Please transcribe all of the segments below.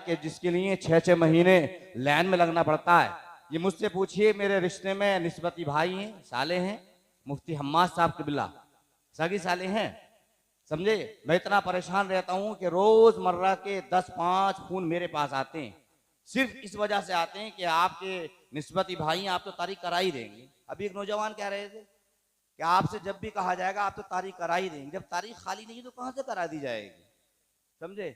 कि जिसके लिए 6-6 महीने लाइन में लगना पड़ता है। ये मुझसे पूछिए, मेरे रिश्ते में निस्बती भाई हैं, साले हैं, मुफ्ती हम्माद साहब किबला सगी साले हैं, समझे। मैं इतना परेशान रहता हूं कि रोजमर्रा के 10-5 फोन मेरे पास आते हैं, सिर्फ इस वजह से आते हैं कि आपके निस्बती भाई हैं, आप तो तारीख करा ही देंगे। अभी एक नौजवान कह रहे थे कि आपसे जब भी कहा जाएगा आप तो तारीख करा ही देंगे। जब तारीख खाली नहीं तो कहां से करा दी जाएगी, समझे।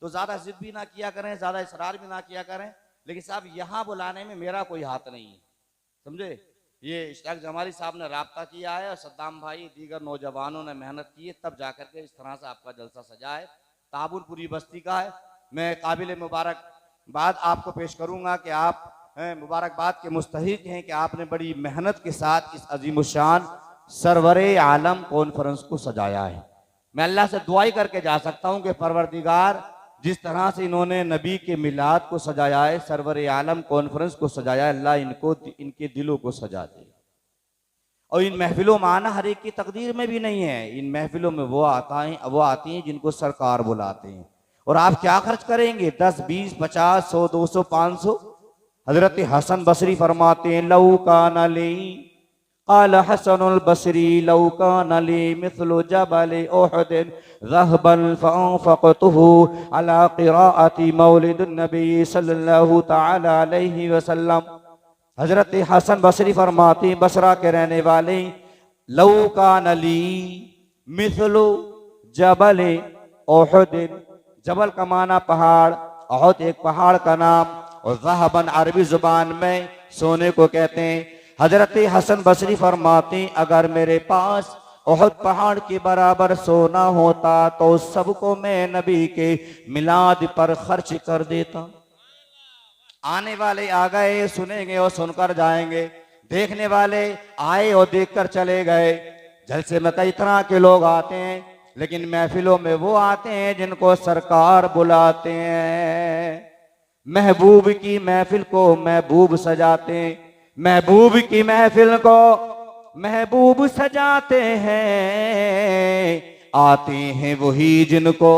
तो ज्यादा जिद भी ना किया करें, ज्यादा इसरार भी ना किया करें, लेकिन साहब यहाँ बुलाने में मेरा कोई हाथ नहीं है, समझे। ये इश्तियाक जमाली साहब ने राब्ता किया है और सद्दाम भाई दीगर नौजवानों ने मेहनत की है, तब जाकर के इस तरह से आपका जलसा सजा है। ताबुन पूरी बस्ती का है। मैं काबिल मुबारकबाद आपको पेश करूंगा कि आप मुबारकबाद के मुस्तहिक हैं कि आपने बड़ी मेहनत के साथ इस अजीमुशान सरवरे आलम कॉन्फ्रेंस को सजाया है। मैं अल्लाह से दुआई करके जा सकता हूं कि परवरदिगार जिस तरह से इन्होंने नबी के मिलाद को सजाया है, सरवरे आलम कॉन्फ्रेंस को सजाया है, अल्लाह इनको इनके दिलों को सजा दे। और इन महफिलों में आना हर एक की तकदीर में भी नहीं है। इन महफिलों में वो आती हैं जिनको सरकार बुलाते हैं। और आप क्या खर्च करेंगे? 10, 20, 50, 100, 200, 500। हजरत हसन बसरी फरमाते हैं, लौ कान ली क़ाल हसनुल बसरी लौ कान ली मिस्लु जबल उहद ज़हबन फ़अनफ़क़तुहु अला क़िराअति मौलिदुन नबी सल्लल्लाहु तआला अलैहि वसल्लम। हजरत हसन बसरी फरमाते, बसरा के रहने वाले, लौ कान ली मिस्लु जबल उहद, जबल का माना पहाड़, उहद एक पहाड़ का नाम, और ज़हबन अरबी जुबान में सोने को कहते हैं। हजरत हसन बसरी फरमाते, अगर मेरे पास उहद पहाड़ के बराबर सोना होता तो सबको मैं नबी के मिलाद पर खर्च कर देता। आने वाले आ गए, सुनेंगे और सुनकर जाएंगे, देखने वाले आए और देखकर चले गए। जलसे में कई तरह के लोग आते हैं, लेकिन महफिलों में वो आते हैं जिनको सरकार बुलाते हैं। महबूब की महफिल को महबूब सजाते हैं, महबूब की महफिल को महबूब सजाते हैं। आते हैं वही जिनको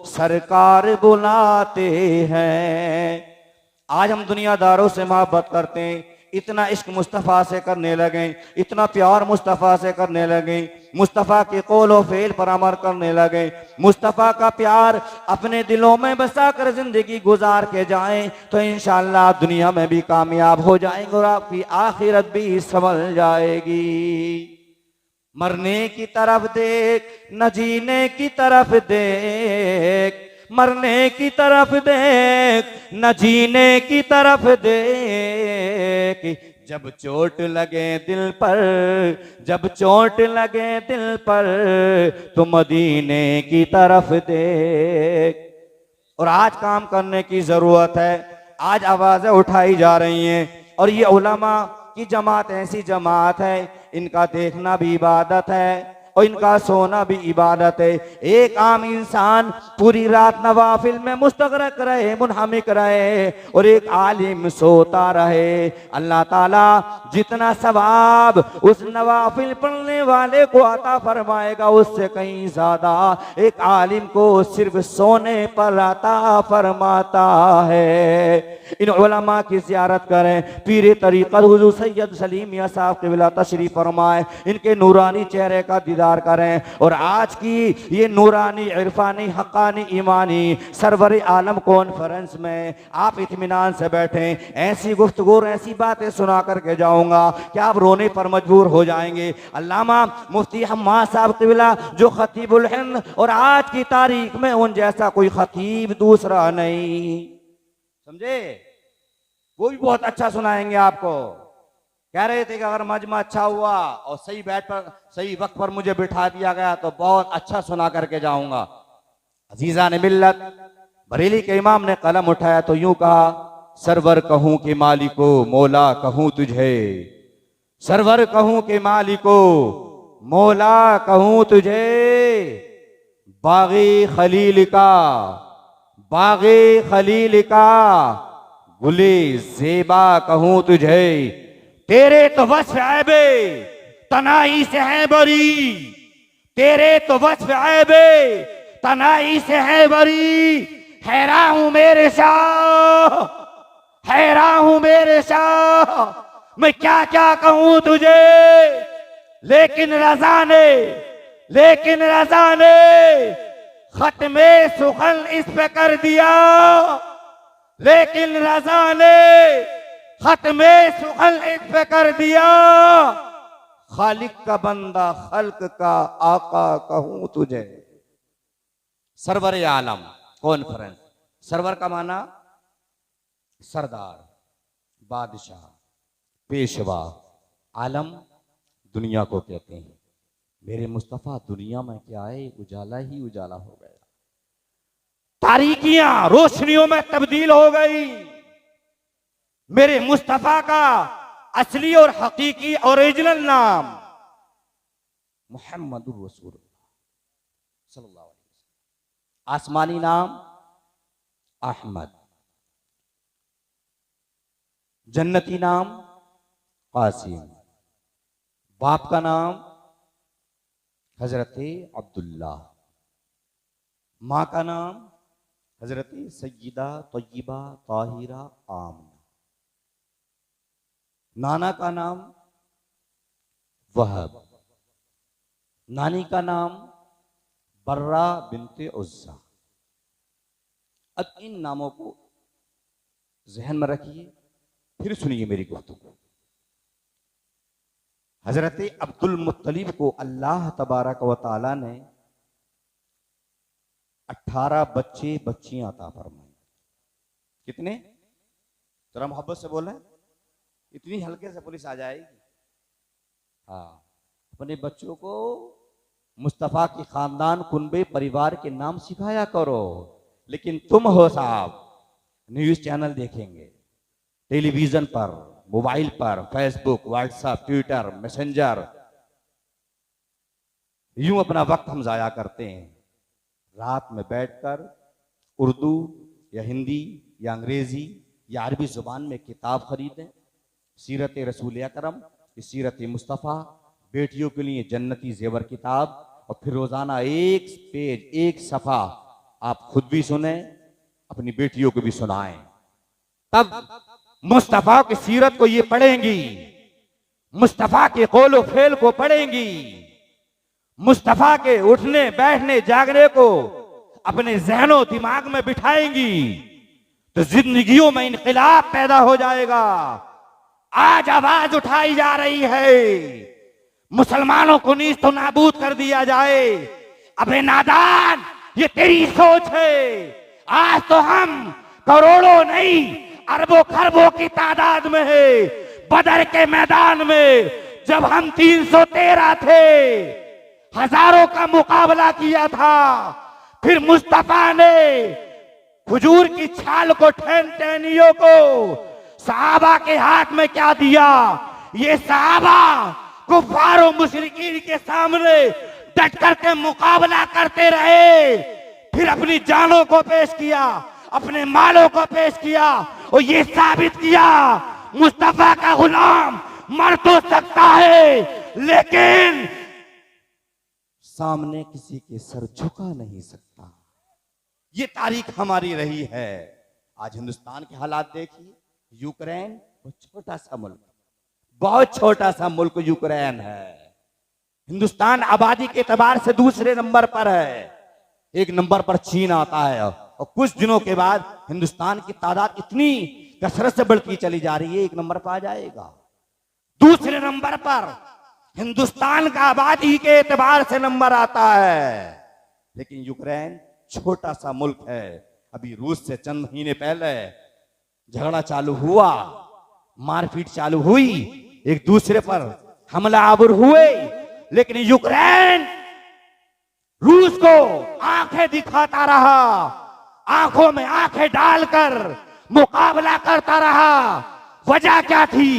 सरकार बुलाते हैं। आज हम दुनियादारों से मोहब्बत करते हैं, इतना इश्क मुस्तफ़ा से करने लगे, इतना प्यार मुस्तफ़ा से करने लगे, मुस्तफ़ा के कौल फेल पर अमल करने लगे, मुस्तफ़ा का प्यार अपने दिलों में बसा कर जिंदगी गुजार के जाएं तो इंशाअल्लाह दुनिया में भी कामयाब हो जाएंगे और आपकी आखिरत भी संभल जाएगी। मरने की तरफ देख न जीने की तरफ देख, मरने की तरफ देख न जीने की तरफ देख, जब चोट लगे दिल पर, जब चोट लगे दिल पर तो मदीने की तरफ देख। और आज काम करने की जरूरत है, आज आवाजें उठाई जा रही हैं, और ये उलमा की जमात ऐसी जमात है, इनका देखना भी इबादत है और इनका सोना भी इबादत है। एक आम इंसान पूरी रात नवाफिल में मुस्तगरक रहे, मुनहमिक रहे, और एक आलिम सोता रहे। अल्लाह ताला जितना सवाब उस नवाफिल पढ़ने वाले को अता फरमाएगा, उससे कहीं ज्यादा एक आलिम को सिर्फ सोने पर अता फरमाता है। इन उलमा की ज़ियारत करें, पीर तरीक़त हुज़ूर सैयद सलीम मियां साहब क़िबला तशरीफ़ फरमाए, इनके नूरानी चेहरे का दीदार करें। और आज की ये नूरानी इरफानी हक़ानी ईमानी सरवर आलम कॉन्फ्रेंस में आप इत्मीनान से बैठें। ऐसी गुफ्तगू ऐसी बातें सुना करके जाऊंगा कि आप रोने पर मजबूर हो जाएंगे। अल्लामा मुफ्ती हम्माद साहब क़िबला जो खतीबुल हिंद, और आज की तारीख में उन जैसा कोई खतीब दूसरा नहीं, समझे। वो भी बहुत अच्छा सुनाएंगे आपको। कह रहे थे कि अगर मजमा अच्छा हुआ और सही बैठ पर सही वक्त पर मुझे बिठा दिया गया तो बहुत अच्छा सुना करके जाऊंगा। अजीजा ने मिल्लत बरेली के इमाम ने कलम उठाया तो यूं कहा, सरवर कहूं के मालिको मौला कहूं तुझे, सरवर कहूं के मालिको मौला कहूं तुझे, बागी खलील का, बागे खलील का गुले ज़ेबा कहूं तुझे। तेरे तो वस्फ़ ऐबे तनाई से है बरी, तेरे तो वस्फ़ ऐबे तनाई से है बरी, हैरान हूं मेरे शाह, हैरान हूं मेरे शाह, मैं क्या क्या कहूं तुझे, लेकिन रजा ने खत्मे सुखन इस पे कर दिया, लेकिन रजा ने खत्मे सुखन इस पे कर दिया, खालिक का बंदा खल्क का आका कहूं तुझे। सरवर आलम कॉन्फ्रेंस, सरवर का माना सरदार, बादशाह, पेशवा, आलम दुनिया को कहते हैं। मेरे मुस्तफा दुनिया में क्या है, उजाला ही उजाला हो गया, तारीकियां रोशनियों में तब्दील हो गई। मेरे मुस्तफा का असली और हकीकी ओरिजिनल नाम मुहम्मदुर रसूलुल्लाह सल्लल्लाहु अलैहि वसल्लम, आसमानी नाम अहमद, जन्नती नाम कासिम, बाप का नाम हजरत अब्दुल्ला, माँ का नाम हजरत सय्यदा तय्यबा ताहिरा आमना, नाना का नाम वहब, नानी का नाम बर्रा बिनते उज़्ज़ा। अब इन नामों को जहन में रखिए, फिर सुनिए मेरी गुफ्तगू। हजरत अब्दुल मुत्तलिब को अल्लाह तबारक व तआला ने 18 बच्चे बच्चियां अता फरमाई। कितने? जरा मोहब्बत से बोलें, इतनी हल्के से पुलिस आ जाएगी। हाँ, अपने बच्चों को मुस्तफा की खानदान कुनबे परिवार के नाम सिखाया करो। लेकिन तुम हो साहब, न्यूज चैनल देखेंगे, टेलीविजन पर, मोबाइल पर, फेसबुक, व्हाट्सएप, ट्विटर, मैसेंजर, यूं अपना वक्त हम जाया करते हैं। रात में बैठकर उर्दू या हिंदी या अंग्रेजी या अरबी जुबान में किताब खरीदें, सीरत रसूल अकरम, सीरत मुस्तफ़ा, बेटियों के लिए जन्नती जेवर किताब, और फिर रोजाना एक पेज, एक सफा आप खुद भी सुने, अपनी बेटियों को भी सुनाएं। तब मुस्तफा की सीरत को ये पढ़ेंगी, मुस्तफा के कौलो फेल को पढ़ेंगी, मुस्तफा के उठने बैठने जागने को अपने जहनों दिमाग में बिठाएंगी, तो जिंदगियों में इनकलाब पैदा हो जाएगा। आज आवाज उठाई जा रही है, मुसलमानों को नीस्तो नाबूद कर दिया जाए। अबे नादान, ये तेरी सोच है। आज तो हम करोड़ों नहीं अरबों खरबों की तादाद में है। बदर के मैदान में जब हम 313 थे, हजारों का मुकाबला किया था, फिर मुस्तफा ने खजूर की छाल को टहनियों को सहाबा के हाथ में क्या दिया। ये सहाबा कुफार और मुशरिकीन के सामने डट करके मुकाबला करते रहे, फिर अपनी जानों को पेश किया, अपने मालों को पेश किया, और ये साबित किया मुस्तफा का गुलाम मर तो सकता है, लेकिन सामने किसी के सर झुका नहीं सकता। ये तारीख हमारी रही है। आज हिंदुस्तान के हालात देखिए, यूक्रेन बहुत छोटा सा मुल्क, बहुत छोटा सा मुल्क यूक्रेन है। हिंदुस्तान आबादी के एतबार से दूसरे नंबर पर है, एक नंबर पर चीन आता है, और कुछ दिनों के बाद हिंदुस्तान की तादाद इतनी कसरत से बढ़ती चली जा रही है, एक नंबर पर आ जाएगा। दूसरे नंबर पर हिंदुस्तान का आबादी के एतबार से नंबर आता है, लेकिन यूक्रेन छोटा सा मुल्क है। अभी रूस से चंद महीने पहले झगड़ा चालू हुआ, मारपीट चालू हुई, एक दूसरे पर हमला आवर हुए, लेकिन यूक्रेन रूस को आंखें दिखाता रहा, आंखों में आंखें डालकर मुकाबला करता रहा। वजह क्या थी,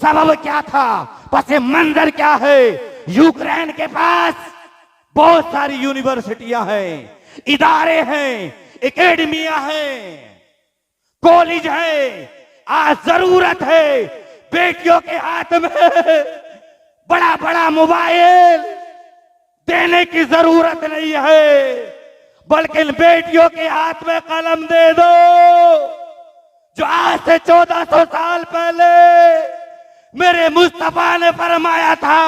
सबब क्या था, पसे मंजर क्या है? यूक्रेन के पास बहुत सारी यूनिवर्सिटियां हैं, इदारे हैं, एकेडमियां हैं, कॉलेज है। आज जरूरत है बेटियों के हाथ में बड़ा बड़ा मोबाइल देने की जरूरत नहीं है। बल्कि इन बेटियों के हाथ में कलम दे दो जो आज से 1400 साल पहले मेरे मुस्तफा ने फरमाया था,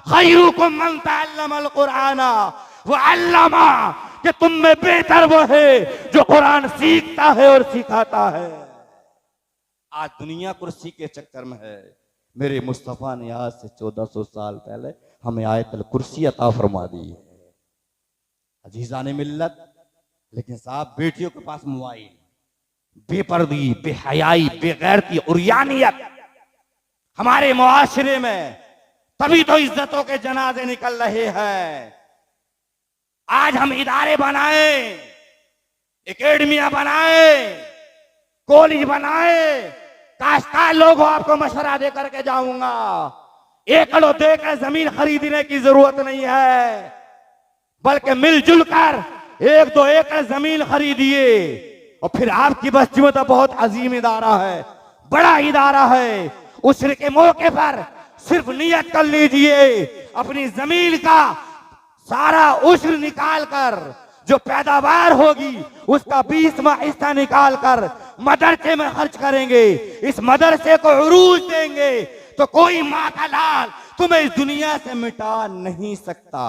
खैरुकुम मन तअल्लमल कुराना व अल्लमा, कि तुम में बेहतर वो है जो कुरान सीखता है और सिखाता है। आज दुनिया कुर्सी के चक्कर में है, मेरे मुस्तफा ने आज से 1400 साल पहले हमें आयतल कुर्सी अता फरमा दी है। अजीजा ने मिल्लत, लेकिन साहब बेटियों के पास मोबाइल, बेपर्दी, बेहयाई, बेगैरती, उरियानियत हमारे मुआशरे में, तभी तो इज्जतों के जनाजे निकल रहे हैं। आज हम इदारे बनाए, एकेडमियां बनाए, कॉलेज बनाए, काश्तकार लोगों आपको मशवरा दे करके जाऊंगा, एकड़ों देकर जमीन खरीदने की जरूरत नहीं है, बल्कि मिलजुल कर 1-2 एकड़ जमीन खरीदिए। और फिर आपकी बस्ती में तो बहुत अजीम इदारा है, बड़ा इदारा है, उस्र के मौके पर सिर्फ नियत कर लीजिए, अपनी जमीन का सारा उस्र निकाल कर जो पैदावार होगी उसका 20वां हिस्सा निकाल कर मदरसे में खर्च करेंगे, इस मदरसे को उरूज देंगे, तो कोई माँ का लाल तुम्हें इस दुनिया से मिटा नहीं सकता।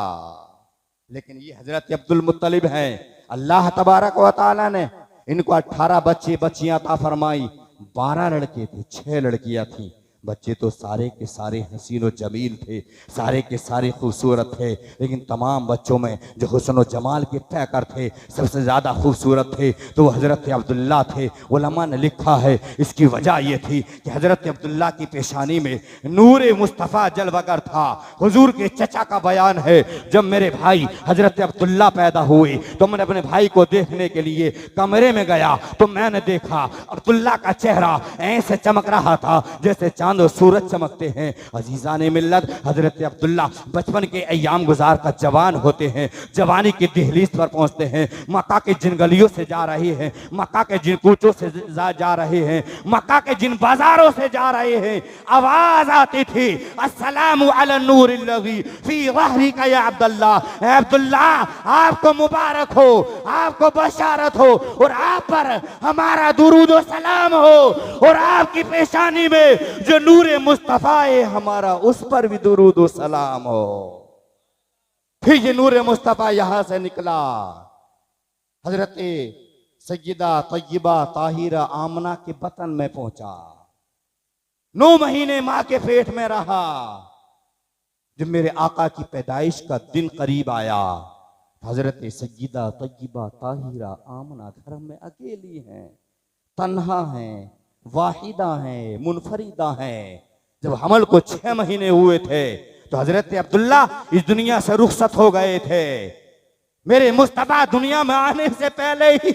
लेकिन ये हजरत अब्दुल मुत्तलिब हैं, अल्लाह तबारक व तआला ने इनको 18 बच्चे बच्चियां अता फरमाई। 12 लड़के थे, 6 लड़कियां थी। बच्चे तो सारे के सारे हसीन व जमील थे, सारे के सारे खूबसूरत थे, लेकिन तमाम बच्चों में जो हुस्न व जमाल के पैकर थे, सबसे ज़्यादा खूबसूरत थे तो वह हज़रत अब्दुल्ला थे। उलमा ने लिखा है इसकी वजह यह थी कि हज़रत अब्दुल्ला की पेशानी में नूर मुस्तफ़ा जलवगर था। हुजूर के चचा का बयान है, जब मेरे भाई हज़रत अब्दुल्ला पैदा हुए तो मैंने अपने भाई को देखने के लिए कमरे में गया तो मैंने देखा अब्दुल्ला का चेहरा ऐसे चमक रहा था जैसे चांद और सूरज चमकते हैं। अजीजा ने मिल्लत, हजरत अब्दुल्ला बचपन के अयाम गुजार का जवान होते हैं, जवानी की दहलीज पर पहुंचते हैं, मक्का के जिन गलियों से जा रहे हैं, मक्का के जिन कूचों से जा रहे हैं, मक्का के जिन बाजारों से जा रहे हैं, आवाज आती थी अस्सलामु अला नूरिल्लज़ी फी ज़हरिका या अब्दुल्ला, अब्दुल्ला आपको मुबारक हो, आपको बशारत हो और आप पर हमारा दुरूद व सलाम हो, और आपकी पेशानी में जो नूरे मुस्तफा है हमारा उस पर भी दुरूद व सलाम हो। फिर ये नूरे मुस्तफा यहां से निकला, हजरत सैयदा तय्यबा ताहिरा आमना के बतन में पहुंचा। 9 महीने मां के पेट में रहा। जब मेरे आका की पैदाइश का दिन करीब आया, हजरत सैयदा तय्यबा ताहिरा आमना घर में अकेली हैं, तन्हा हैं, वाहिदा हैं, मुनफरिदा हैं। जब हमल को 6 महीने हुए थे तो हजरत अब्दुल्ला इस दुनिया से रुखसत हो गए थे। मेरे मुस्तफा दुनिया में आने से पहले ही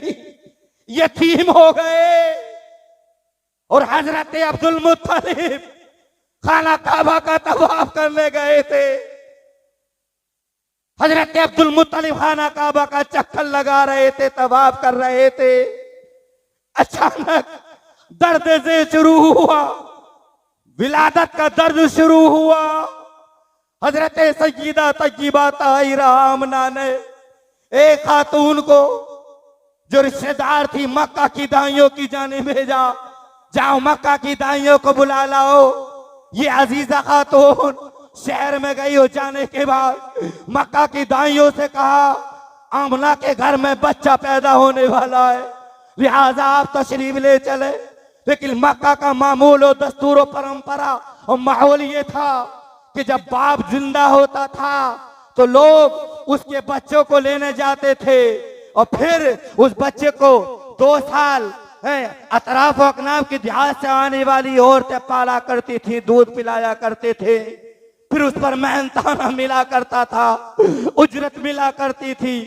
यतीम हो गए और हजरत अब्दुल मुत्तलिब खाना काबा का तवाफ करने गए थे। हजरत अब्दुल मुत्तलिब खाना काबा का चक्कर लगा रहे थे, तवाफ कर रहे थे। अचानक दर्द से शुरू हुआ, विलादत का दर्द शुरू हुआ। हजरत सैयदा तय्यबा ताहिरा आमना ने एक खातून को जो रिश्तेदार थी मक्का की दाइयों की जाने भेजा, जाओ मक्का की दाइयों को बुला लाओ। ये अजीजा खातून शहर में गई हो जाने के बाद मक्का की दाइयों से कहा आमना के घर में बच्चा पैदा होने वाला है, लिहाजा आप तशरीफ ले चले। लेकिन मक्का का मामूल और दस्तूर परंपरा और माहौल ये था कि जब बाप जिंदा होता था तो लोग उसके बच्चों को लेने जाते थे और फिर उस बच्चे को 2 साल अतराफ अकनाफ की देहात से आने वाली औरतें पाला करती थी, दूध पिलाया करते थे, फिर उस पर मेहनताना मिला करता था, उजरत मिला करती थी।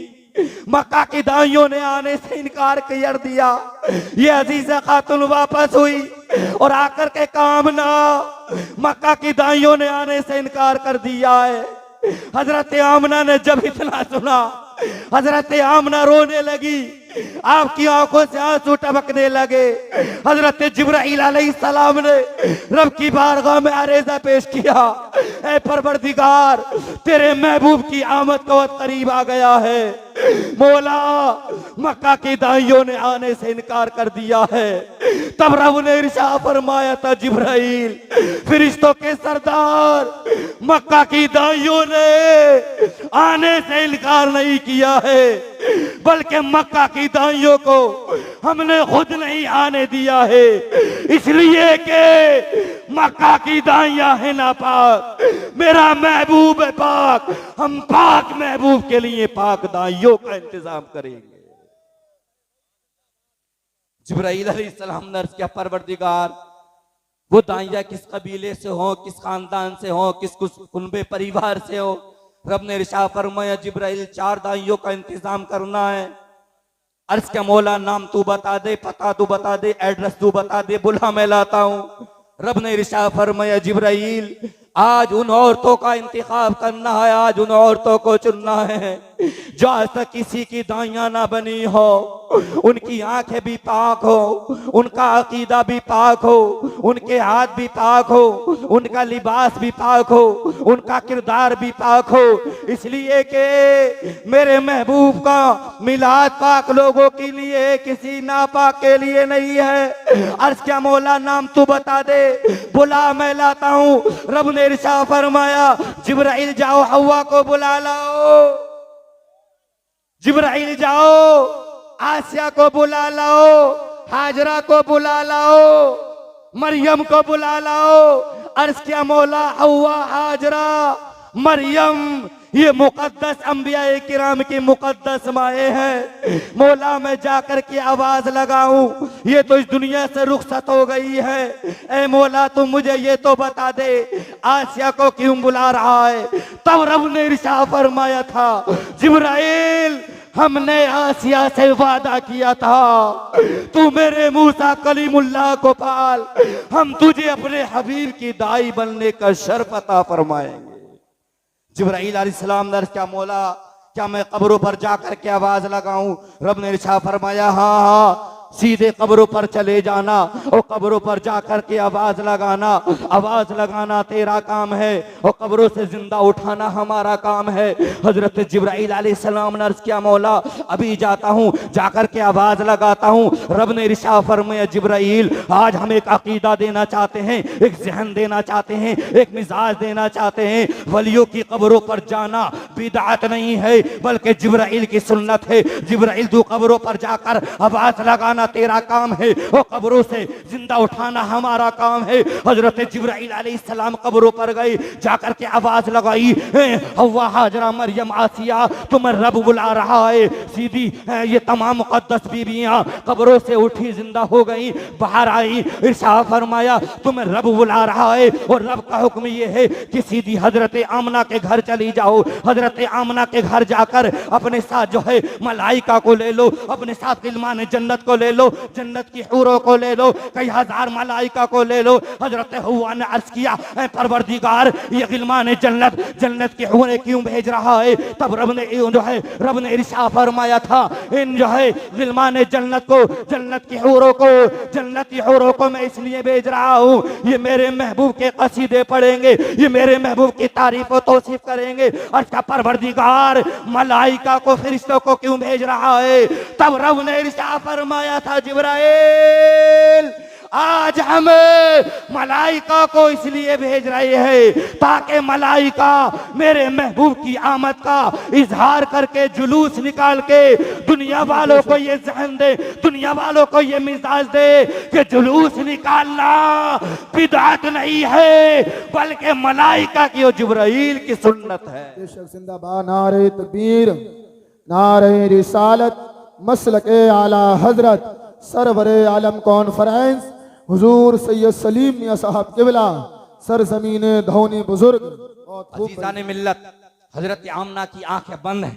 मक्का की दाइयों ने आने से इनकार कर दिया। ये अजीजा खातून वापस हुई और आकर के काम ना, मक्का की दाइयों ने आने से इनकार कर दिया है। हजरत आमना ने जब इतना सुना, हजरत आमना रोने लगी, आपकी आंखों से आंसू टपकने लगे। हजरत जिब्राइल अलैहिस्सलाम ने रब की बारगाह में अरेजा पेश किया, ऐ परवरदिगार तेरे महबूब की आमद का वक्त करीब आ गया है, मौला मक्का की दाइयों ने आने से इनकार कर दिया है। तब रब ने इरशाद फरमाया था जिब्राइल फरिश्तों के सरदार, मक्का की दाइयों ने आने से इनकार नहीं किया है, बल्कि मक्का की दाइयों को हमने खुद नहीं आने दिया है, इसलिए कि मक्का की दाइयां है नापाक, मेरा महबूब है पाक। हम पाक महबूब के लिए पाक दाइयों का इंतजाम करेंगे। जिब्राईल अलैहिस्सलाम ने अर्ज किया, परवरदिगार वो दाइया किस कबीले से हो, किस खानदान से हो, किस कुनबे परिवार से हो। रब ने इरशाद फरमाया जिब्राईल 4 दाइयों का इंतजाम करना है। अर्ज क्या मौला, नाम तू बता दे, पता तू बता दे, एड्रेस तू बता दे, बुला मैं लाता हूं। रब ने इरशाद फरमाया जिब्राईल आज उन औरतों का इंतखाब करना है, आज उन औरतों को चुनना है जो आज तक किसी की दाइयां ना बनी हो, उनकी आंखें भी पाक हो, उनका अकीदा भी पाक हो, उनके हाथ भी पाक हो, उनका लिबास भी पाक हो, उनका किरदार भी पाक हो, इसलिए कि मेरे महबूब का मिलाद पाक लोगों के लिए, किसी नापाक के लिए नहीं है। अर्ज क्या मौला, नाम तू बता दे, बुला मैं लाता हूं। रब ने इरशाद फरमाया जिब्राइल जाओ हव्वा को बुला लाओ, जिब्राइल जाओ आसिया को बुला लाओ, हाजरा को बुला लाओ, मरियम को बुला लाओ। अर्ज किया मौला हव्वा, हाजरा, मरियम ये मुकद्दस अंबिया किराम की मुकद्दस माए हैं। मौला मैं जाकर के आवाज लगाऊं, ये तो इस दुनिया से रुखसत हो गई है। ए मौला तू मुझे ये तो बता दे आसिया को क्यों बुला रहा है। तब रब ने इरशाद फरमाया था जिब्राइल हमने आसिया से वादा किया था तू मेरे मूसा कलीमुल्लाह को पाल, हम तुझे अपने हबीब की दाई बनने का शर्फ अता फरमाएंगे। जिब्राईल अलैहिस्सलाम ने क्या मौला क्या मैं कब्रों पर जाकर के आवाज लगाऊं। रब ने इरशाद फरमाया हाँ हाँ सीधे कब्रों पर चले जाना और कब्रों पर जाकर के आवाज लगाना, आवाज लगाना तेरा काम है और कब्रों से जिंदा उठाना हमारा काम है। हजरत जिब्राईल अलैहिस्सलाम ने अर्ज किया मौला अभी जाता हूँ, जाकर के आवाज लगाता हूँ। रब ने इरशाद फरमाया जिब्राईल आज हम एक अकीदा देना चाहते हैं, एक जहन देना चाहते हैं, एक मिजाज देना चाहते हैं। वलियों की कब्रों पर जाना बिदअत नहीं है बल्कि जिब्राईल की सुन्नत है। जिब्राईल तू कब्रों पर जाकर आवाज लगाना तेरा काम है और कब्रों से जिंदा उठाना हमारा काम है। हजरत जिब्राईल अलैहिस्सलाम कब्रों पर गए, जाकर के आवाज लगाई हव्वा, हाजरा, मरियम, आसिया तुम्हें रब बुला रहा है। सीधी ये तमाम मुकद्दस बीबियां कब्रों से उठी जिंदा हो गई, बाहर आई, इरशाद फरमाया तुम्हें रब बुला रहा है और रब का हुक्म ये है कि सीधी हजरत आमना के घर चली जाओ। हजरत आमना के घर जाकर अपने साथ जो है मलाइका को ले लो, अपने साथ गिलमान जन्नत को ले लो, जन्नत की हूरों को ले लो, कई हजार मलाइका को ले लो। हजरत हव्वा ने अर्ज किया परवरदिगार ये गिलमान जन्नत, जन्नत की हूरें क्यों भेज रहा है। तब रब ने इरशाद फरमाया था इन जो है गिलमान जन्नत को, जन्नत की हूरों को, जन्नत की हूरों को मैं इसलिए भेज रहा हूँ ये मेरे महबूब के कसीदे पढ़ेंगे, ये मेरे महबूब की तारीफ और तौसीफ करेंगे। अर्ज परवरदिगार मलाइका को फरिश्तों को क्यों भेज रहा है। तब रब ने इरशाद फरमाया था जिब्राइल आज हम मलाइका को इसलिए भेज रहे हैं ताकि मलाइका मेरे महबूब की आमद का इजहार करके जुलूस निकाल के दुनिया वालों को ये जहन दे, दुनिया वालों को ये मिजाज दे कि जुलूस निकालना बिदअत नहीं है बल्कि मलाइका की और जिब्राइल की सुन्नत है। जिंदाबाद नारे तकबीर, नारे रिसालत, मसलके आला हजरत सरवरे आलम कॉन्फ्रेंस हुजूर सैयद सलीम मियां साहब किबला सरजमीने धौनी बुजुर्ग अजीजाने मिल्लत। हजरत आमना की आंखें बंद है,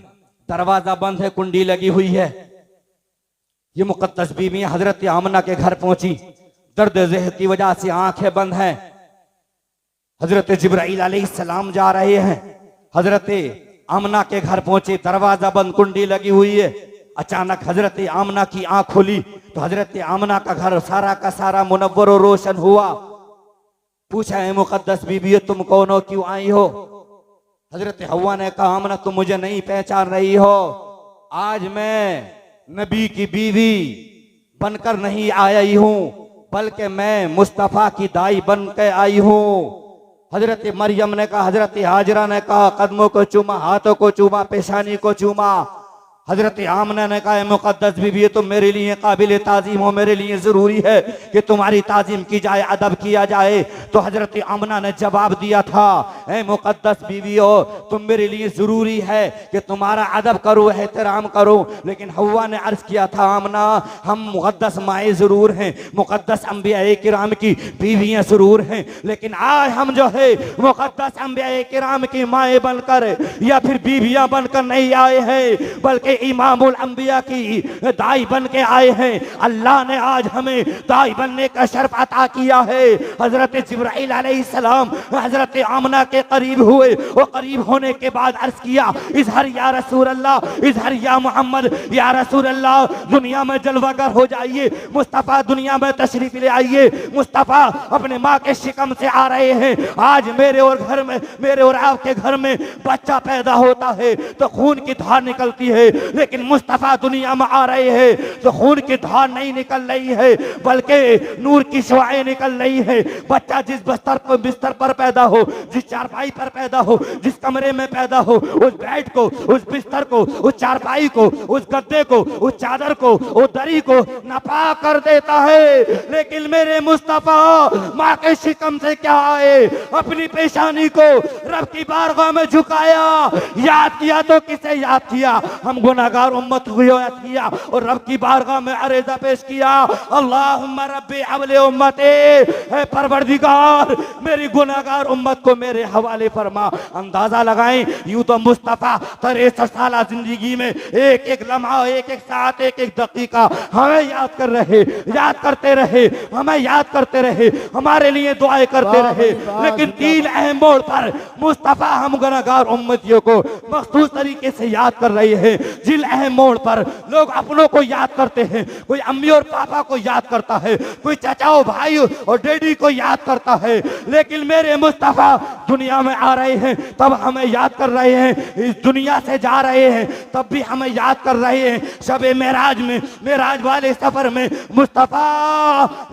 दरवाजा बंद है, कुंडी लगी हुई है। ये मुकद्दस बीवी हजरत आमना के घर पहुंची, दर्द ज़हर की वजह से आंखें बंद हैं। हजरत जिब्राईल अलैहिस्सलाम जा रहे हैं, हजरत आमना के घर पहुंचे, दरवाजा बंद, कुंडी लगी हुई है। अचानक हजरत आमना की आंख खुली तो हजरत आमना का घर सारा का सारा मुनव्वर और रोशन हुआ। पूछा है मुकद्दस बीबी तुम कौन हो, क्यों आई हो। हजरत हव्वा ने कहा आमना तुम मुझे नहीं पहचान रही हो, आज मैं नबी की बीवी बनकर नहीं आई हूं, बल्कि मैं मुस्तफा की दाई बन के आई हूं। हजरत मरियम ने कहा, हजरत हाजरा ने कहा, कदमों को चूमा, हाथों को चूमा, पेशानी को चूमा। हजरत आमना ने कहा, मुकद्दस बीवी ये तो मेरे लिए काबिल ताजीम हो, मेरे लिए जरूरी है कि तुम्हारी ताजीम की जाए, अदब किया जाए। तो हजरत आमना ने जवाब दिया था, ए मुकद्दस बीवी हो, तुम मेरे लिए जरूरी है कि तुम्हारा अदब करो, एहतराम करो। लेकिन हव्वा ने अर्ज किया था, आमना हम मुकद्दस माए जरूर हैं, मुकद्दस अंबिया किराम की बीवियां जरूर हैं, लेकिन आज हम जो है मुकद्दस अंबिया किराम की माए बनकर या फिर बीवियां बनकर नहीं आए हैं, बल्कि इमामुल अंबिया की दाई बन के आए हैं। अल्लाह ने आज हमें दाई बनने का शर्फ अता किया है। हजरत जिब्राइल अलैहिस्सलाम हजरत आमना के करीब हुए और करीब होने के बाद अर्ज किया, इज़हर या रसूल अल्लाह, इज़हर या मोहम्मद, या रसूल अल्लाह दुनिया में जलवागर हो जाइए, मुस्तफ़ा दुनिया में तशरीफ ले आइए। मुस्तफ़ा अपने माँ के शिकम से आ रहे हैं। आज मेरे और घर में, मेरे और आपके घर में बच्चा पैदा होता है तो खून की धार निकलती है, लेकिन मुस्तफा दुनिया में आ रहे हैं तो खून की धार नहीं निकल रही है, बल्कि नूर की शुआएं निकल रही है। बच्चा जिस बिस्तर पर पैदा हो, जिस चारपाई पर पैदा हो, जिस कमरे में पैदा हो, उस बेड को, उस बिस्तर को, उस चारपाई को, उस गद्दे को, उस चादर को, उस दरी को नापाक कर देता है। लेकिन मेरे मुस्तफा माँ के शिकम से क्या आए, अपनी पेशानी को रब की बारगाह में झुकाया। याद किया तो किसे याद किया? हम गुनाहगार उम्मत को याद किया और रब की बारगाह में अरेजा पेश किया, अल्लाहुम्मा रब्बी अवले उम्मते, है परवरदिगार मेरी गुनाहगार उम्मत को मेरे हवाले फरमा। अंदाजा लगाएं, यूं तो मुस्तफा 63 साल जिंदगी में एक एक लम्हा, एक एक साथ, एक एक दकीका हमें याद कर रहे, याद करते रहे, हमें याद करते रहे, हमारे लिए दुआएं करते रहे। लेकिन 3 अहम मोड़ पर मुस्तफा हम गुनाहगार उम्मतियों को मखसूस तरीके से याद कर रहे हैं। जिन अहम मोड़ पर लोग अपनों को याद करते हैं, कोई अम्मी और पापा को याद करता है, कोई चाचाओ भाई और डैडी को याद करता है, लेकिन मेरे मुस्तफा दुनिया में आ रहे हैं तब हमें याद कर रहे हैं, इस दुनिया से जा रहे हैं तब भी हमें याद कर रहे हैं। शबे मेराज में, मेराज वाले सफर में मुस्तफा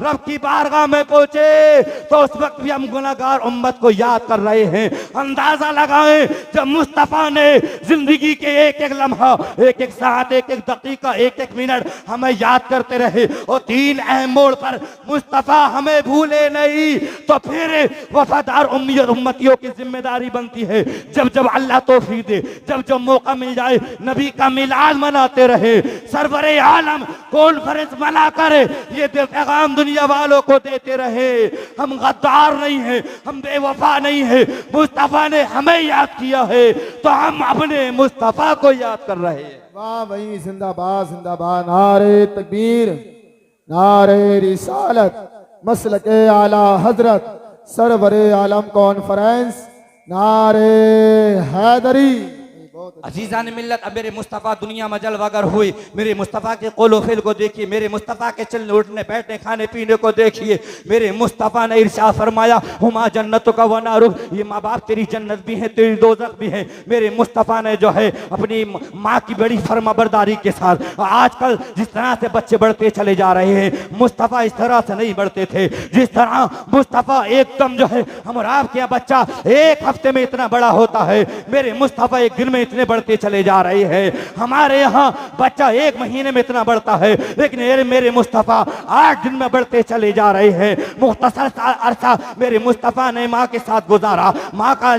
रब की बारगाह में पहुंचे तो उस वक्त भी हम गुनाहगार उम्मत को याद कर रहे हैं। अंदाजा लगाएं, जब मुस्तफा ने जिंदगी के एक एक लम्हा, एक एक साथ, एक एक दकीका, एक एक मिनट हमें याद करते रहे और 3 अहम मोड़ पर मुस्तफा हमें भूले नहीं, तो फिर वफादार उम्मतियों की जिम्मेदारी बनती है जब जब अल्लाह तौफीक दे, जब जब मौका मिल जाए नबी का मिलाद मनाते रहे, सरवरे आलम कॉन्फ्रेंस मना कर ये पैगाम दुनिया वालों को देते रहे। हम गद्दार नहीं है, हम बेवफा नहीं है, मुस्तफा ने हमें याद किया है तो हम अपने मुस्तफा को याद कर रहे हैं। वाह भाई, जिंदाबाद जिंदाबाद, नारे तकबीर, नारे रिसालत, मसलके आला हजरत, सरवरे आलम कॉन्फ्रेंस, नारे हैदरी। अजीज़ान मिल्लत, अब मेरे मुस्तफ़ा दुनिया में जलवागर हुए, मेरे मुस्तफ़ा के कौलो फेल को देखिए, मेरे मुस्तफ़ा के चलने उठने बैठने खाने पीने को देखिए। मेरे मुस्तफ़ा ने इरशाद फरमाया, हुमा जन्नतों का वना रुख, ये माँ बाप तेरी जन्नत भी है, तेरी दोज़ख भी है। मेरे मुस्तफ़ा ने जो है अपनी माँ की बड़ी फर्माबरदारी के साथ, आजकल जिस तरह से बच्चे बढ़ते चले जा रहे हैं, मुस्तफ़ा इस तरह से नहीं बढ़ते थे। जिस तरह मुस्तफ़ा एकदम जो है, हमारा आपके यहाँ बच्चा 1 हफ्ते में इतना बड़ा होता है, मेरे मुस्तफ़ा 1 दिन में इतने बढ़ते चले जा रहे हैं। हमारे यहाँ बच्चा 1 महीने में इतना बढ़ता है, लेकिन मेरे मुस्तफ़ा 8 दिन में बढ़ते चले जा रहे हैं। मुख्तसर अरसा मेरे मुस्तफ़ा ने माँ के साथ गुजारा, माँ का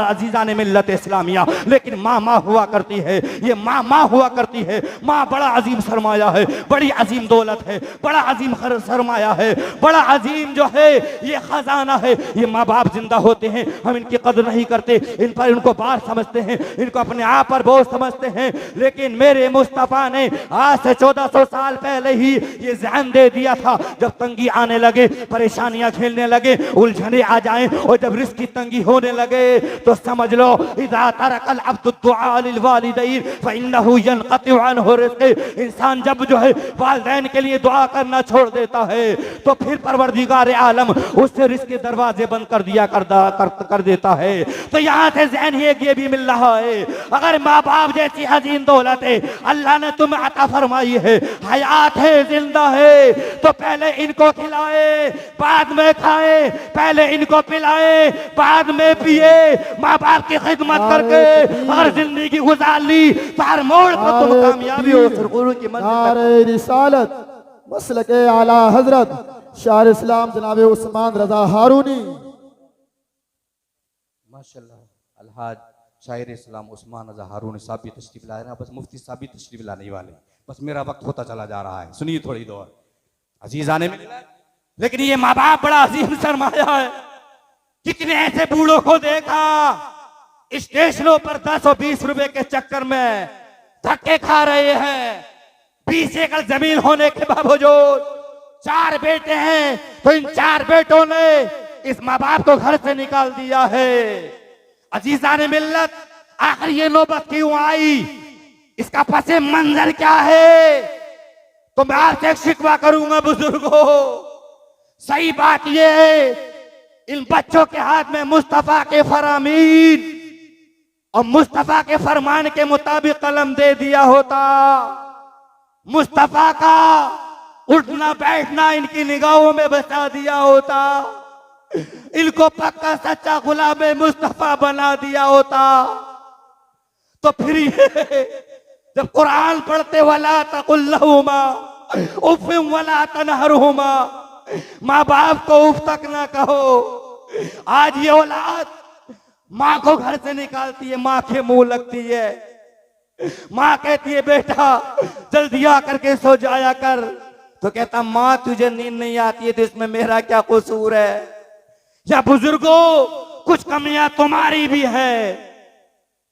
अजीज़ा ने मिल्लत इस्लामिया, लेकिन माँ हुआ करती है, ये माँ हुआ करती है। माँ बड़ा अजीम सरमाया है, बड़ी अजीम दौलत है, बड़ा अजीम सरमाया है, बड़ा अजीम जो है ये खजाना है। ये माँ बाप जिंदा होते हैं, हम इनकी कदर नहीं करते, इन पर इनको बार समझते हैं, इनको अपने आप पर बोझ समझते हैं। लेकिन मेरे मुस्तफा ने आज से 1400 साल पहले ही ये ज़हन दे दिया था, जब तंगी आने लगे, परेशानियां खेलने लगे, उलझने आ जाएं और जब रिस्क की तंगी होने लगे तो समझ लो, इज़ा तरकल अब्दु दुआ लिल वालिदैन फइन्नहु यनक़तिउ अन्हु रिज़्क़। इंसान जब जो है वालिदैन के लिए दुआ करना छोड़ देता है तो फिर परवरदिगार आलम उससे रिस्क के दरवाजे बंद कर दिया कर देता है। तो यहाँ से ज़हन ये भी मिल रहा है, अगर माँ बाप जैसी हसीन दौलत है अल्लाह ने तुम्हें अता फरमाई है, हयात है, जिंदा है, तो पहले इनको खिलाए बाद में खाए, पहले इनको पिलाए बाद में पिए। माँ बाप की खिदमत करके अगर जिंदगी गुजार ली तो हर मोड़ पर तुम कामयाबी हो सुरखुरू की मंजिल तक। नारे रिसालत मसलके आला हजरत शाह इस्लाम जनाब उस्मान रजा हारूनी। माशाल्लाह अलहाज शायर इस्लाम उस्मान रजा हारून साहब भी तशरीफ लाए ना, बस मुफ्ती साहब भी तशरीफ लाने वाले, बस मेरा वक्त होता चला जा रहा है। सुनिए थोड़ी देर अजीज आने में, लेकिन ये माँ बाप बड़ा अजीम सरमाया है। कितने ऐसे बूढ़ों को देखा स्टेशनों पर 10 और 20 रुपए के चक्कर में धक्के खा रहे हैं। 20 एकड़ जमीन होने के बावजूद 4 बेटे हैं, तो इन 4 बेटों ने इस माँ बाप को घर से निकाल दिया है। अजीजान मिल्लत, आखिर ये नौबत क्यों आई, इसका पसे मंजर क्या है? तो मैं आपसे एक शिकवा करूंगा बुजुर्गों, सही बात ये है इन बच्चों के हाथ में मुस्तफा के फरामीन और मुस्तफा के फरमान के मुताबिक कलम दे दिया होता, मुस्तफा का उठना बैठना इनकी निगाहों में बचा दिया होता, इनको पक्का सच्चा गुलाम मुस्तफा बना दिया होता, तो फिर ये जब कुरान पढ़ते वाला तकुल्लहुमा उफ़िम वला तनहरुहुमा, माँ बाप को उफ तक ना कहो। आज ये औलाद माँ को घर से निकालती है, माँ के मुंह लगती है, माँ कहती है बेटा जल्दी आ करके सो जाया कर, तो कहता माँ तुझे नींद नहीं आती है तो इसमें मेरा क्या कसूर है? या बुजुर्गों कुछ कमियां तुम्हारी भी है,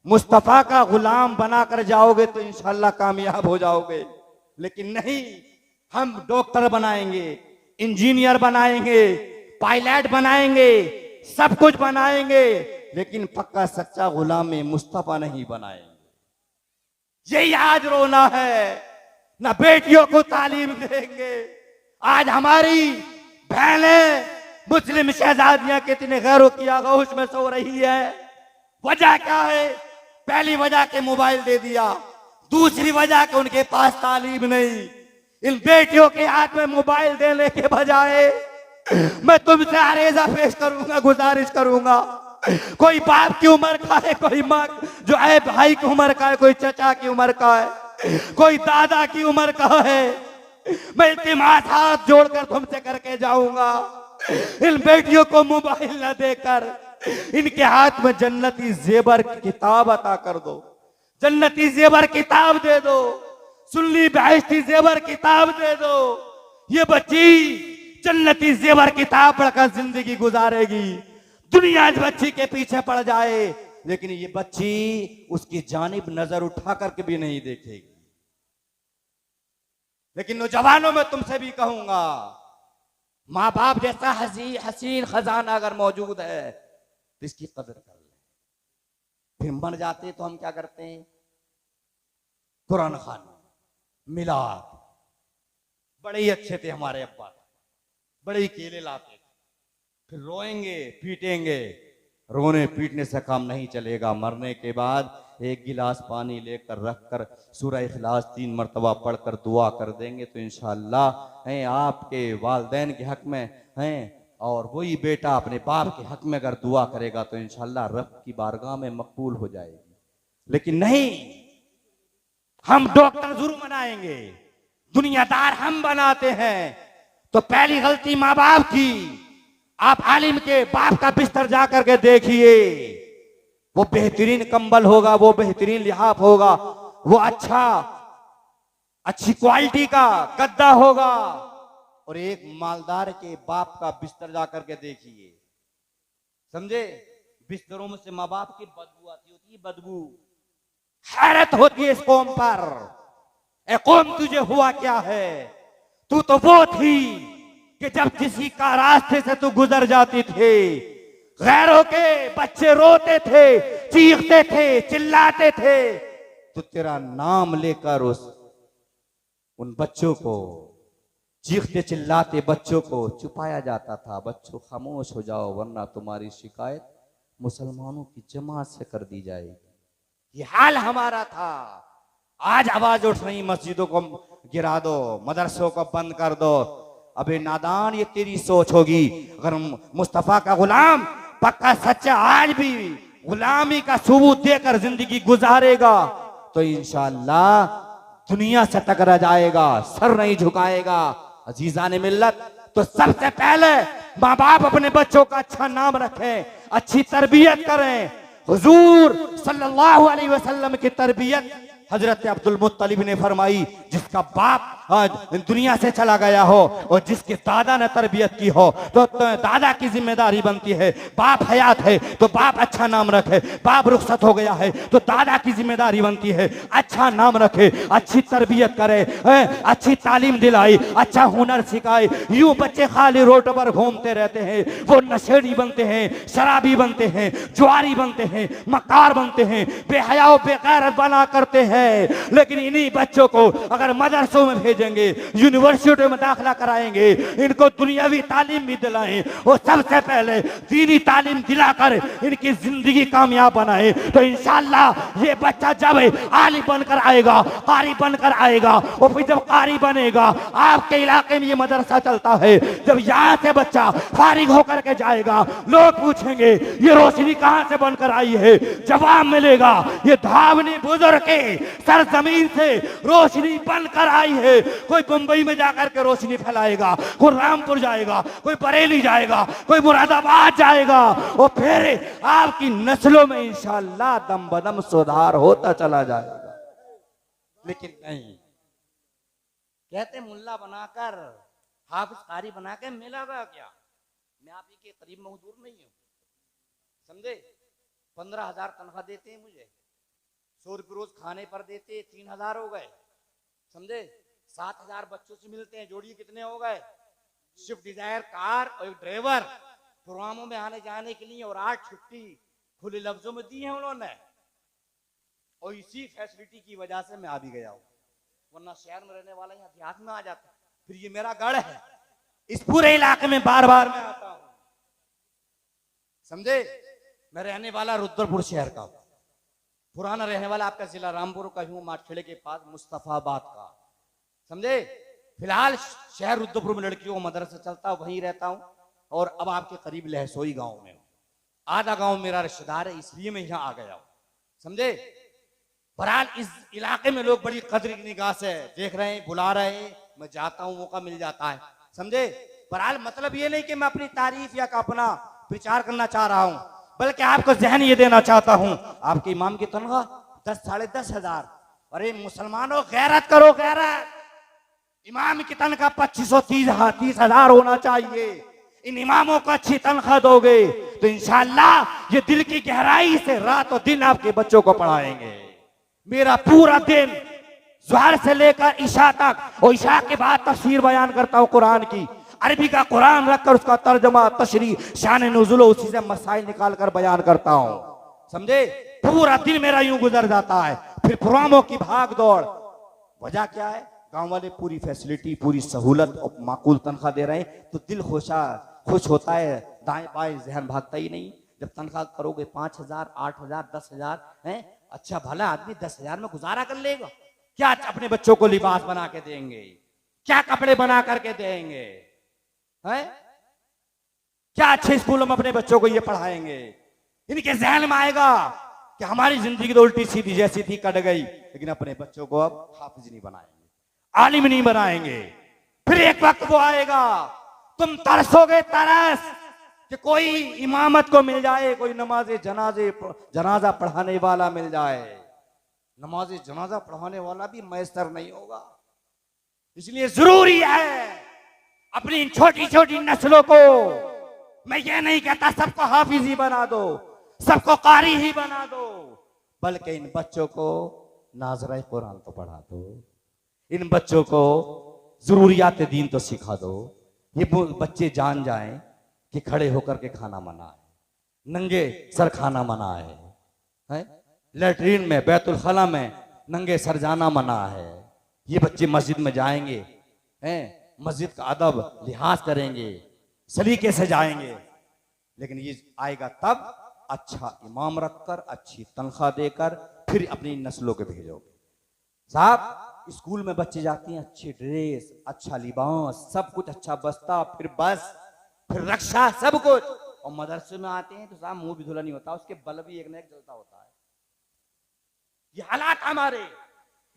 मुस्तफा का गुलाम बनाकर जाओगे तो इंशाल्लाह कामयाब हो जाओगे। लेकिन नहीं, हम डॉक्टर बनाएंगे, इंजीनियर बनाएंगे, पायलट बनाएंगे, सब कुछ बनाएंगे, लेकिन पक्का सच्चा गुलाम मुस्तफा नहीं बनाएंगे। यही आज रोना है, ना बेटियों को तालीम देंगे। आज हमारी बहनें मुस्लिम शहजादियां कितने गैरों की आगोश में सो रही है। वजह क्या है? पहली वजह के मोबाइल दे दिया, दूसरी वजह के उनके पास तालीम नहीं। इन बेटियों के हाथ में मोबाइल देने के बजाय मैं तुमसे आरेजा पेश करूंगा, गुजारिश करूंगा, कोई बाप की उम्र का है, कोई माँ जो है भाई की उम्र का है, कोई चचा की उम्र का है, कोई दादा की उम्र का है, मैं इल्तिमास हाथ जोड़कर तुमसे करके जाऊंगा, इन बेटियों को मोबाइल न देकर इनके हाथ में जन्नती जेबर की किताब अता कर दो, जन्नती जेबर किताब दे दो, सुन्नी बहश्ती जेबर किताब दे दो। ये बच्ची जन्नती जेबर किताब पढ़कर जिंदगी गुजारेगी। दुनिया इस बच्ची के पीछे पड़ जाए, लेकिन ये बच्ची उसकी जानिब नजर उठा करके भी नहीं देखेगी। लेकिन नौजवानों में तुमसे भी कहूंगा, माँ बाप जैसा हसीन खजाना अगर मौजूद है तो इसकी कदर कर ले। फिर मर जाते तो हम क्या करते हैं? कुरान खाना, मिलाद, बड़े ही अच्छे थे हमारे अब्बा, बड़े ही केले लाते थे, फिर रोएंगे पीटेंगे, रोने पीटने से काम नहीं चलेगा। मरने के बाद एक गिलास पानी लेकर रखकर सूरह इखलास 3 मरतबा पढ़कर दुआ कर देंगे तो इंशाअल्लाह आपके वालदैन के हक में हैं, और वही बेटा अपने बाप के हक में अगर दुआ करेगा तो इंशाअल्लाह रब की बारगाह में मकबूल हो जाएगी। लेकिन नहीं, हम डॉक्टर जरूर बनाएंगे, दुनियादार हम बनाते हैं, तो पहली गलती माँ बाप की। आप आलिम के बाप का बिस्तर जा करके देखिए, वो बेहतरीन कंबल होगा, वो बेहतरीन लिहाफ होगा, वो अच्छी क्वालिटी का गद्दा होगा, और एक मालदार के बाप का बिस्तर जा करके देखिए, समझे, बिस्तरों में से माँ बाप की बदबू आती होती है, बदबू। हैरत होती है इस कौम पर, ए कौम तुझे हुआ क्या है? तू तो वो थी कि जब किसी का रास्ते से तू गुजर जाती थी, गैरों के बच्चे रोते थे, चीखते थे, चिल्लाते थे, तो तेरा नाम लेकर उन बच्चों को, चीखते चिल्लाते बच्चों को छुपाया जाता था। बच्चों खामोश हो जाओ वरना तुम्हारी शिकायत मुसलमानों की जमात से कर दी जाएगी। ये हाल हमारा था। आज आवाज उठ रही मस्जिदों को गिरा दो, मदरसों को बंद कर दो। अबे नादान, ये तेरी सोच होगी। अगर मुस्तफा का गुलाम पक्का सच्चा आज भी गुलामी का सबूत देकर जिंदगी गुजारेगा तो इंशाअल्लाह दुनिया से टकरा जाएगा, सर नहीं झुकाएगा। अजीजा ने मिल्लत, तो सबसे पहले माँ बाप अपने बच्चों का अच्छा नाम रखें, अच्छी तरबियत करें। हुजूर सल्लल्लाहु अलैहि वसल्लम की तरबियत हजरत अब्दुल मुत्तलिब ने फरमाई, जिसका बाप आज दुनिया से चला गया हो और जिसके दादा ने तरबियत की हो तो दादा की जिम्मेदारी बनती है। बाप हयात है तो बाप अच्छा नाम रखे, बाप रुखसत हो गया है तो दादा की जिम्मेदारी बनती है अच्छा नाम रखे, अच्छी तरबियत करे, अच्छी तालीम दिलाई, अच्छा हुनर सिखाए। यूं बच्चे खाली रोड पर घूमते रहते हैं, वो नशेड़ी बनते हैं, शराबी बनते हैं, जुआरी बनते हैं, मकार बनते हैं, बेहया बेगैरत बना करते हैं। लेकिन इन्हीं बच्चों को अगर मदरसों में भेजेंगे, यूनिवर्सिटी में दाखिला कराएंगे, इनको दुनियावी तालीम भी दिलाएं और सबसे पहले दीनी तालीम दिलाकर इनकी जिंदगी कामयाब बनाए तो इंशाअल्लाह ये बच्चा जब आलिम बनकर आएगा, कारी बनकर आएगा और फिर जब कारी बनेगा, आपके इलाके में ये मदरसा चलता है, जब यहाँ से बच्चा फारिग होकर के जाएगा, लोग पूछेंगे ये रोशनी कहाँ से बनकर आई है, जवाब मिलेगा ये धावनी बुजुर्ग के सरजमीन से रोशनी बनकर आई है। कोई मुंबई में जाकर के रोशनी फैलाएगा, कोई रामपुर जाएगा, कोई बरेली जाएगा, कोई मुरादाबाद जाएगा और फिर आपकी नस्लों में इंशाअल्लाह दम बदम सुधार होता चला जाएगा। लेकिन नहीं, कहते मुल्ला बनाकर हाफिज कारी बनाकर मिलेगा क्या? मैं आप ही के करीब मौजूद नहीं हूं, समझे? 15,000 तनख्वाह देते हैं मुझे, 100 रुपये रोज खाने पर देते, 3,000 हो गए, समझे? 7,000 बच्चों से मिलते हैं, जोड़िए कितने हो गए? स्विफ्ट डिजायर कार और एक ड्राइवर प्रोग्रामों में आने जाने के लिए और 8 छुट्टी खुले लफ्जों में दी है उन्होंने। और इसी फैसिलिटी की वजह से मैं आ भी गया हूं, वरना शहर में रहने वाला यहाँ देहात में आ जाता। फिर ये मेरा गढ़ है, इस पूरे इलाके में बार बार मैं आता हूं, समझे? मैं रहने वाला रुद्रपुर शहर का, पुराना रहने वाला आपका जिला रामपुर का हूँ, माटखेड़े के पास मुस्तफाबाद का, समझे? फिलहाल शहर रुद्रपुर में लड़कियों का मदरसा चलता है, वहीं रहता हूँ। और अब आपके करीब लहसोई गांव में हूँ, आधा गांव मेरा रिश्तेदार है, इसलिए मैं यहाँ आ गया हूँ, समझे? बहरहाल इस इलाके में लोग बड़ी कदर की निगाह से देख रहे हैं, बुला रहे हैं, मैं जाता हूँ, मौका मिल जाता है, समझे? बहरहाल मतलब ये नहीं कि मैं अपनी तारीफ या अपना प्रचार करना चाह रहा हूँ, बल्कि आपको जहन ये देना चाहता हूँ, आपके इमाम की तनख्वाह 10 साढ़े 10,000। अरे मुसलमानों, गैरत करो, गैरत। इमाम की तनख्वाह 25-30,000 होना चाहिए। इन इमामों को अच्छी तनख्वाह दोगे तो इंशाअल्लाह ये दिल की गहराई से रात और दिन आपके बच्चों को पढ़ाएंगे। मेरा पूरा दिन ज़ोहर से लेकर इशा तक और इशा के बाद तफसीर बयान करता हूँ कुरान की, अरबी का कुरान रखकर उसका तर्जमा, तशरीह, शान नुज़ुल, उसी से मसाइल निकाल कर बयान करता हूँ, समझे? पूरा दिन मेरा यूं गुजर जाता है। फिर प्रोग्रामों की भाग दौड़, वजह क्या है? गांव वाले पूरी फैसिलिटी, पूरी सहूलत और माकूल तनख्वाह दे रहे हैं तो दिल खुश होता है, दाएं बाएं जहन भागता ही नहीं। जब तनख्वाह करोगे 5,000, 8,000, 10,000 है, अच्छा भला आदमी 10,000 में गुजारा कर लेगा क्या? अपने बच्चों को लिबास बना के देंगे क्या? कपड़े बना करके देंगे है क्या? अच्छे स्कूलों में अपने बच्चों को ये पढ़ाएंगे? इनके जहन में आएगा कि हमारी जिंदगी तो उल्टी सीधी जैसी थी, कट गई, लेकिन अपने बच्चों को अब हाफिज नहीं बनाएंगे, आलिम नहीं बनाएंगे। फिर एक वक्त वो आएगा, तुम तरसोगे तरस कि कोई इमामत को मिल जाए, कोई जनाजा पढ़ाने वाला मिल जाए। नमाज जनाजा पढ़ाने वाला भी मैसर नहीं होगा, इसलिए जरूरी है अपनी इन छोटी छोटी नस्लों को, मैं ये नहीं कहता सबको हाफिज ही बना दो, सबको कारी ही बना दो, बल्कि इन बच्चों को नाज़राए कुरान तो पढ़ा दो, इन बच्चों को जरूरियात दीन तो सिखा दो। ये बच्चे जान जाएं कि खड़े होकर के खाना मना है, नंगे सर खाना मना है? लैट्रीन में, बैतुल खला में नंगे सर जाना मना है। ये बच्चे मस्जिद में जाएंगे, हैं, मस्जिद का अदब लिहाज करेंगे, सलीके से जाएंगे, लेकिन ये आएगा तब अच्छा इमाम रखकर, अच्छी तनख्वाह देकर, फिर अपनी नस्लों को भेजोगे। साहब स्कूल में बच्चे जाते हैं, अच्छी ड्रेस, अच्छा लिबास, सब कुछ अच्छा बस्ता, फिर बस, फिर रक्षा, सब कुछ। और मदरसे में आते हैं तो साहब मुंह भी धुला नहीं होता, उसके बल भी एक न एक जलता होता है। ये हालात हमारे,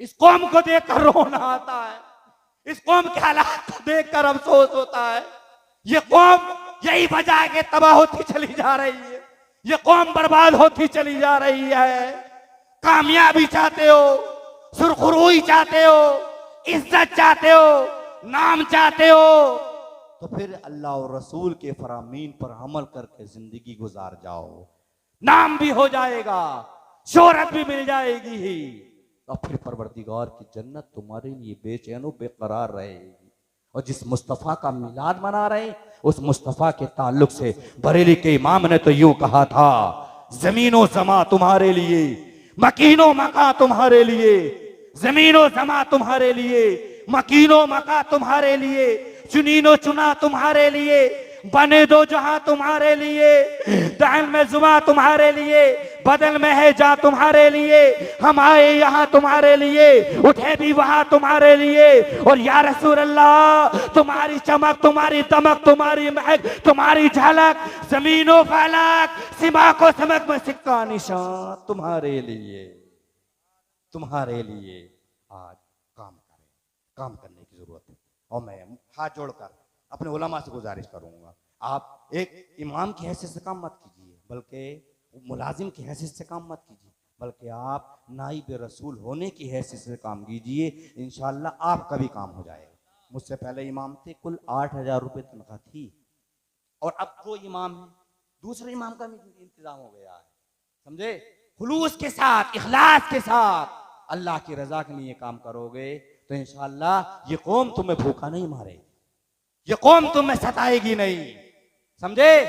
इस कौम को देखकर रोना आता है, इस कौम के हालात को देखकर अफसोस होता है। ये कौम यही वजह के तबाह होती चली जा रही है, ये कौम बर्बाद होती चली जा रही है। कामयाबी चाहते हो, सुरखुरुई चाहते हो, इज्जत चाहते हो, नाम चाहते हो, तो फिर अल्लाह और रसूल के फरामीन पर अमल करके जिंदगी गुजार जाओ। नाम भी हो जाएगा, शोहरत भी मिल जाएगी ही, और फिर परवरदिगार की जन्नत तुम्हारे लिए बेचैनो बेकरार रहेगी। और जिस मुस्तफ़ा का मिलाद मना रहे, उस मुस्तफ़ा के ताल्लुक से बरेली के इमाम ने तो यूं कहा था, जमीनो जमा तुम्हारे लिए, मकीनो मका तुम्हारे लिए, जमीनो जमा तुम्हारे लिए, मकीनो मका तुम्हारे लिए, चुनीनो चुना तुम्हारे लिए, बने दो जहां तुम्हारे लिए, दाल में जुमा तुम्हारे लिए, बदल में है जा तुम्हारे लिए, हम आए यहाँ तुम्हारे लिए, उठे भी वहां तुम्हारे लिए। और या रसूल अल्लाह, तुम्हारी चमक, तुम्हारी दमक, तुम्हारी महक, तुम्हारी झलक, जमीनों फलक, सिमा को समक में सिक्का निशान तुम्हारे लिए, तुम्हारे लिए आज काम करें, काम करने की जरूरत है। और मैं हाथ जोड़कर अपने उलमा से गुजारिश करूंगा, आप एक इमाम की हैसियत से काम मत कीजिए, बल्कि मुलाजिम की हैसियत से काम मत कीजिए, बल्कि आप नाइब रसूल होने की हैसियत से काम कीजिए। इंशाअल्लाह आपका भी काम हो जाएगा। मुझसे पहले इमाम थे, कुल 8,000 रुपये तनख्वाह थी, और अब 2 इमाम हैं, दूसरे इमाम का भी इंतजाम हो गया है। समझे? खुलूस के साथ, इखलास के साथ अल्लाह की रजा के लिए काम करोगे तो इंशाअल्लाह ये कौम तुम्हें भूखा नहीं मारेगी, ये कौम तुम्हें सताएगी नहीं। समझे?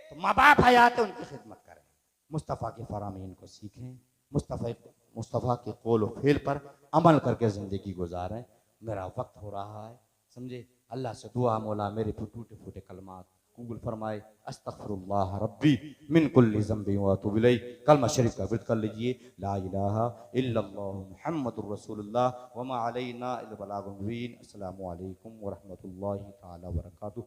तो माँ बाप हयात है, उनकी खिदमत करें, मुस्तफ़ा के फरामीन को सीखें, मुस्तफ़ा के कौल व फेल पर अमल करके ज़िंदगी गुजारें। मेरा वक्त हो रहा है, समझे? अल्लाह से दुआ, मौला मेरे टूटे फूटे कलमात कबूल फरमाए। अस्तगफिरुल्लाह रब्बी मिन कुल्ली ज़ंबि व अतूबु इलैह। कलमा शरीफ का विर्द कर लीजिए, ला इलाहा इल्लल्लाह मुहम्मदुर रसूलुल्लाह व मा अलैना इल्लल बलागुल मुबीन। अस्सलामु अलैकुम व रहमतुल्लाहि तआला व बरकातुहू।